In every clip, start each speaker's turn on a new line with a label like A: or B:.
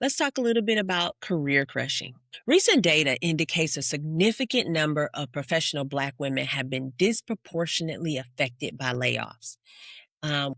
A: Let's talk a little bit about career crushing. Recent data indicates a significant number of professional Black women have been disproportionately affected by layoffs,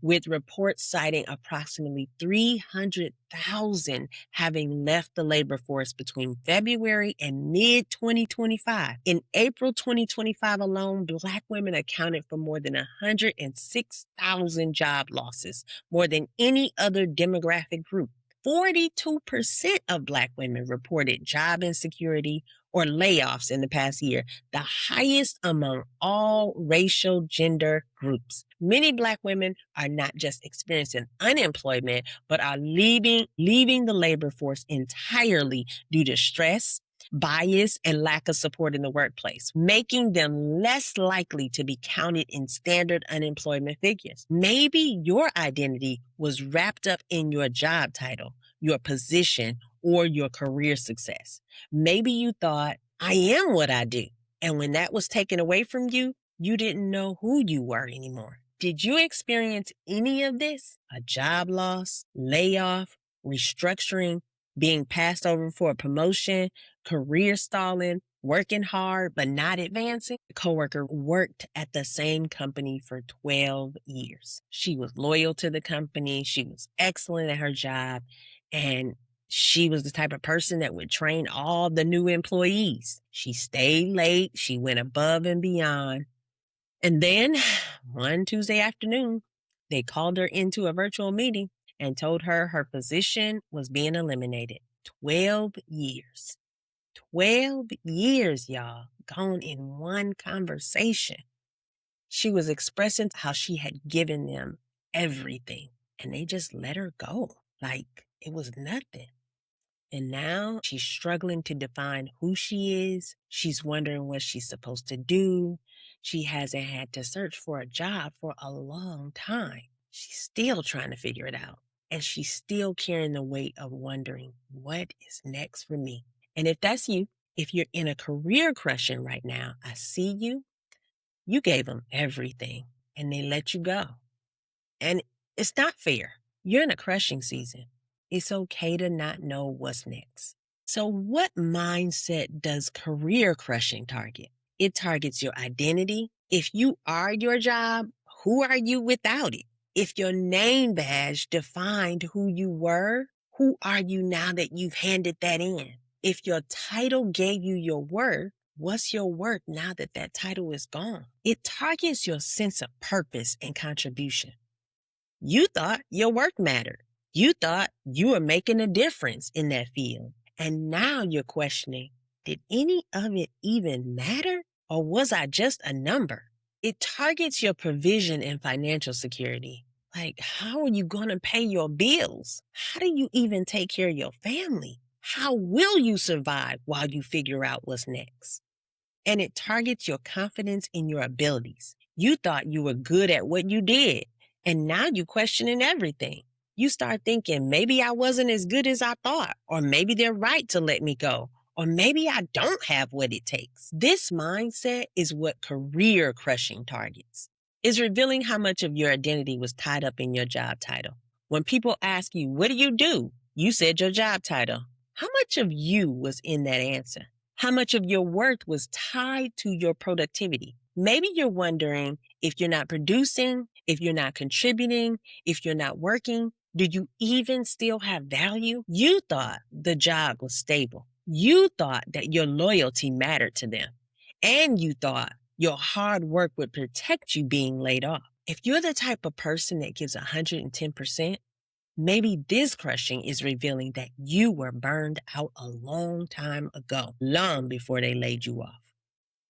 A: with reports citing approximately 300,000 having left the labor force between February and mid 2025. In April 2025 alone, Black women accounted for more than 106,000 job losses, more than any other demographic group. 42% of Black women reported job insecurity or layoffs in the past year, the highest among all racial gender groups. Many Black women are not just experiencing unemployment, but are leaving the labor force entirely due to stress, bias, and lack of support in the workplace, making them less likely to be counted in standard unemployment figures. Maybe your identity was wrapped up in your job title, your position, or your career success. Maybe you thought, I am what I do. And when that was taken away from you, you didn't know who you were anymore. Did you experience any of this? A job loss, layoff, restructuring, being passed over for a promotion, career stalling, working hard but not advancing? A coworker worked at the same company for 12 years. She was loyal to the company. She was excellent at her job. And she was the type of person that would train all the new employees. She stayed late. She went above and beyond. And then one Tuesday afternoon, they called her into a virtual meeting and told her her position was being eliminated. 12 years. 12 years, y'all, gone in one conversation. She was expressing how she had given them everything, and they just let her go like it was nothing. And now she's struggling to define who she is. She's wondering what she's supposed to do. She hasn't had to search for a job for a long time. She's still trying to figure it out. And she's still carrying the weight of wondering, what is next for me? And if that's you, if you're in a career crushing right now, I see you. You gave them everything and they let you go. And it's not fair. You're in a crushing season. It's okay to not know what's next. So what mindset does career crushing target? It targets your identity. If you are your job, who are you without it? If your name badge defined who you were, who are you now that you've handed that in? If your title gave you your worth, what's your worth now that that title is gone? It targets your sense of purpose and contribution. You thought your work mattered. You thought you were making a difference in that field. And now you're questioning, did any of it even matter? Or was I just a number? It targets your provision and financial security. Like, how are you going to pay your bills? How do you even take care of your family? How will you survive while you figure out what's next? And it targets your confidence in your abilities. You thought you were good at what you did, and now you're questioning everything. You start thinking, maybe I wasn't as good as I thought, or maybe they're right to let me go, or maybe I don't have what it takes. This mindset is what career crushing targets. It's revealing how much of your identity was tied up in your job title. When people ask you, what do? You said your job title. How much of you was in that answer? How much of your worth was tied to your productivity? Maybe you're wondering if you're not producing, if you're not contributing, if you're not working, do you even still have value? You thought the job was stable. You thought that your loyalty mattered to them. And you thought your hard work would protect you being laid off. If you're the type of person that gives 110%, maybe this crushing is revealing that you were burned out a long time ago, long before they laid you off.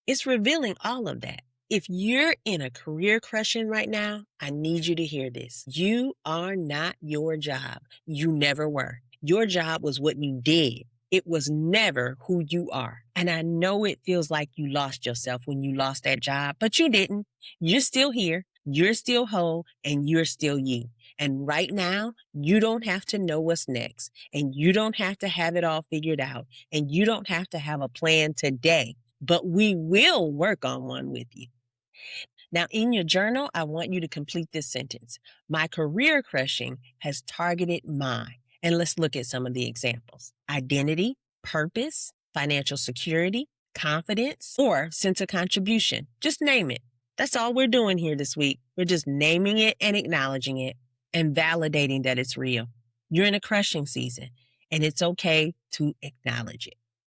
A: It's revealing all of that. If you're in a career crushing right now, I need you to hear this. You are not your job. You never were. Your job was what you did. It was never who you are. And I know it feels like you lost yourself when you lost that job, but you didn't. You're still here. You're still whole, and you're still you. And right now, you don't have to know what's next, and you don't have to have it all figured out, and you don't have to have a plan today, but we will work on one with you. Now, in your journal, I want you to complete this sentence. My career crushing has targeted my, And let's look at some of the examples: identity, purpose, financial security, confidence, or sense of contribution. Just name it. That's all we're doing here this week. We're just naming it and acknowledging it and validating that it's real. You're in a crushing season, and it's okay to acknowledge it.